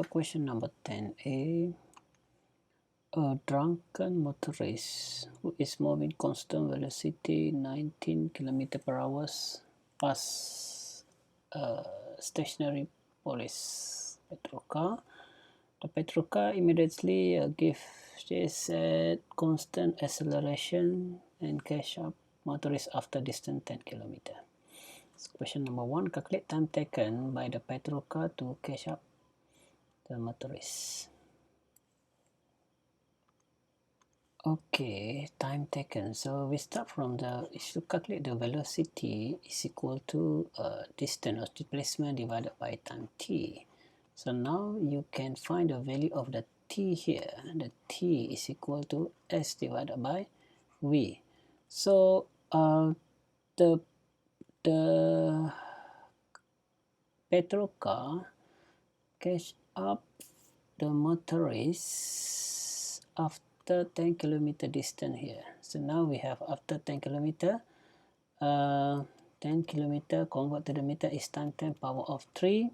Question number 10a. A drunken motorist who is moving constant velocity 19 km/h past a stationary police petrol car. The petrol car immediately gives chase at constant acceleration and catch up motorist after distance 10 km. So question number 1, calculate time taken by the petrol car to catch up the motorist. Okay, time taken. So we start from the, if you calculate the velocity is equal to distance or displacement divided by time t. So now you can find the value of the t here. The t is equal to s divided by v. So the petrol car catch up the motorist after 10 km distance here. So now we have after 10 km, 10 km convert to the meter is times 10 power of 3,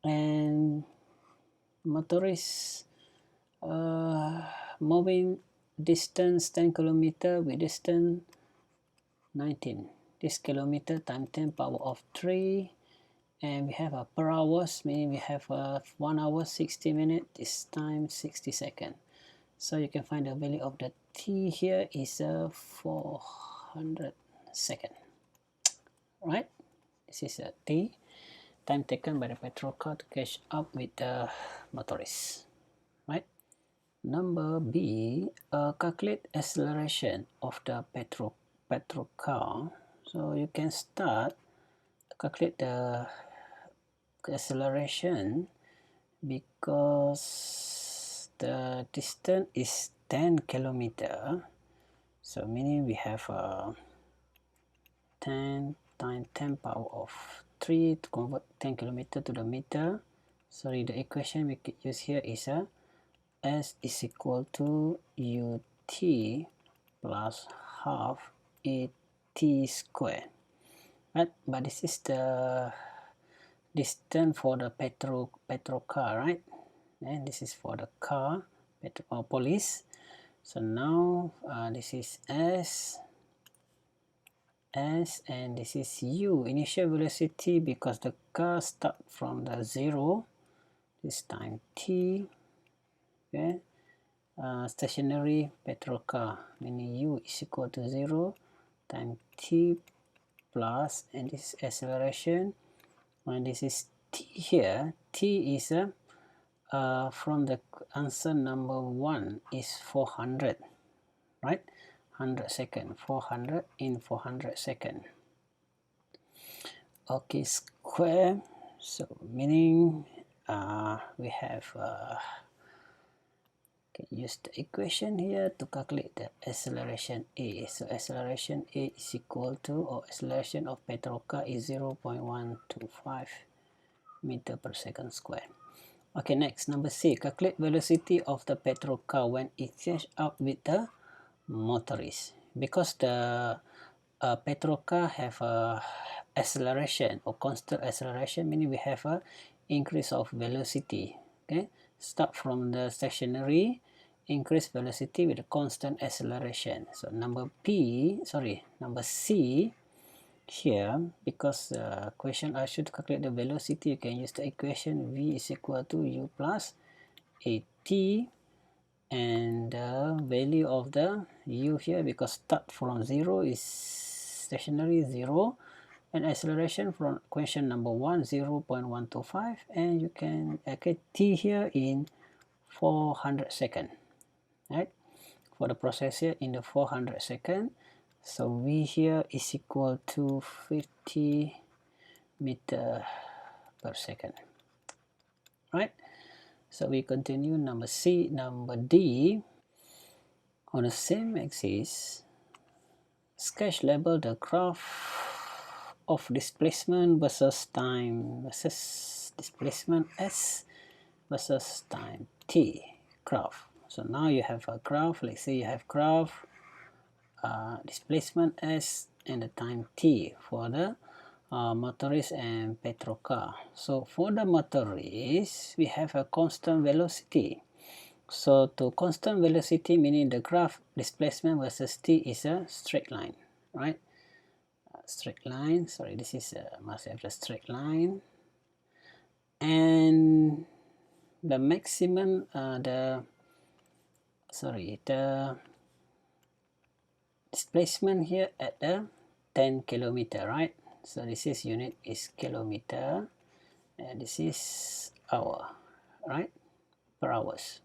and motorist moving distance 10 km with distance 19. This kilometer times 10 power of 3, and we have a per hours, meaning we have 1 hour 60 minutes, this time 60 seconds. So you can find the value of the t here is 400 seconds. Right? This is a t, time taken by the petrol car to catch up with the motorist. Right? Number B, calculate acceleration of the petrol car. So you can start to calculate the acceleration because the distance is 10 km. So meaning we have 10 times 10 power of 3 to convert 10 km to the meter. Sorry, the equation we could use here is S is equal to ut plus half at square. Right? But this is the distance for the petrol car, right? And this is for the car, police. So now this is S, and this is U, initial velocity, because the car start from the 0, this time t. Okay, stationary petrol car, meaning U is equal to 0 times t plus, and this is acceleration, and this is t here. T is from the answer number 1 is 400, right? 100 second, 400 in 400 second. Okay, square. So meaning we have use the equation here to calculate the acceleration A. So acceleration A is equal to, or acceleration of petrol car is 0.125 meter per second square. Okay, next, number C, calculate velocity of the petrol car when it catch up with the motorist. Because the petrol car have a acceleration or constant acceleration, meaning we have a increase of velocity. Okay, start from the stationary, increase velocity with a constant acceleration. So number C here, because question asked you to calculate the velocity, you can use the equation v is equal to u plus at, and the value of the u here, because start from 0 is stationary 0, and acceleration from question number 1 0.125, and you can t here in 400 seconds, right? For the process here in the 400 seconds, so v here is equal to 50 meter per second, right? So we continue number C. Number D, on the same axis, sketch label the graph of displacement versus time versus displacement S versus time t graph. So now you have a graph. Let's say you have graph displacement S and the time t for the motorist and petrol car. So for the motorist, we have a constant velocity. So to constant velocity, meaning the graph displacement versus t is a straight line, right? Straight line, sorry, this is must have a straight line. And the maximum, the displacement here at the 10 kilometer, right? So this is unit is kilometer, and this is hour, right? Per hours.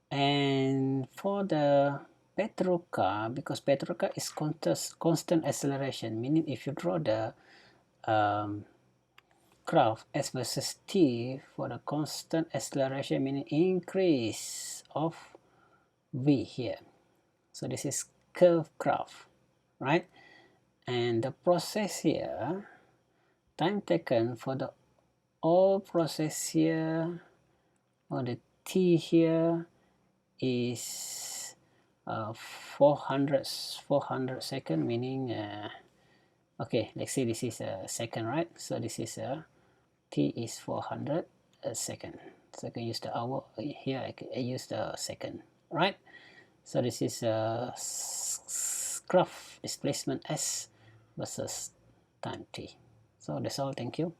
And for the petrol car, because petrol car is constant acceleration, meaning if you draw the graph s versus t for the constant acceleration, meaning increase of v here. So this is curve graph, right? And the process here, time taken for the all process here, or the t here is 400 second, meaning okay, let's say this is a second, right? So this is a t is 400 second. So I can use the hour here, I use the second, right? So this is a graph displacement s versus time t. So that's all. Thank you.